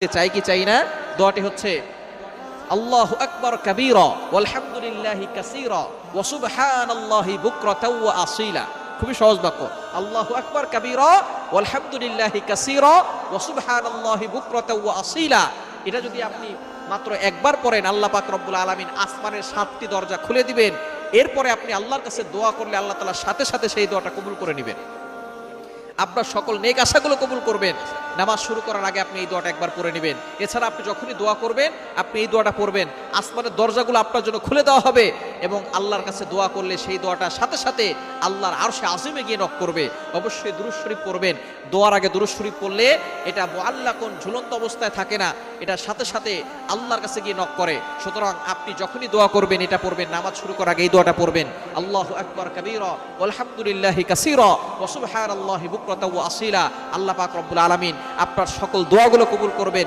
চাই কি চাই না? দোয়াটি হচ্ছে আল্লাহু আকবার কাবীরা ওয়ালহামদুলিল্লাহি কাসীরা ওয়া সুবহানাল্লাহি বুকরাতাও ওয়া আসীলা। খুবই সহজ বাক্য। আল্লাহু আকবার কাবীরা ওয়ালহামদুলিল্লাহি কাসীরা ওয়া সুবহানাল্লাহি বুকরাতাও ওয়া আসীলা। এটা যদি আপনি মাত্র একবার পড়েন, আল্লাহ পাক রব্বুল আলামিন আসমানের 7টি দরজা খুলে দিবেন। এরপরে আপনি আল্লাহর কাছে দোয়া করলে আল্লাহ তাআলা সাথে সাথে সেই দোয়াটা কবুল করে নেবেন। আপনার সকল নেক আশাগুলো কবুল করবেন। নামাজ শুরু করার আগে আপনি এই দোয়াটা একবার পড়ে নেবেন। এছাড়া আপনি যখনই দোয়া করবেন আপনি এই দোয়াটা পড়বেন, আসমানের দরজাগুলো আপনার জন্য খুলে দেওয়া হবে এবং আল্লাহর কাছে দোয়া করলে সেই দোয়াটা সাথে সাথে আল্লাহর আরশে আজিমে গিয়ে নক করবে। অবশ্যই দুরূদ শরীফ পড়বেন। দোয়ার আগে দুরূদ শরীফ পড়লে এটা মুআল্লাকুন, ঝুলন্ত অবস্থায় থাকে না, এটা সাথে সাথে আল্লাহর কাছে গিয়ে নক করে। সুতরাং আপনি যখনই দোয়া করবেন এটা পড়বেন, নামাজ শুরু করার আগে এই দোয়াটা পড়বেন, আল্লাহু আকবার কাবীরা ওয়ালহামদুলিল্লাহি কাসীরা ওয়া সুবহানাল্লাহি বুকরাতাও ওয়া আসীলা। আল্লাহ পাক রব্বুল আলামিন আপনার সকল দোয়াগুলো কবুল করবেন।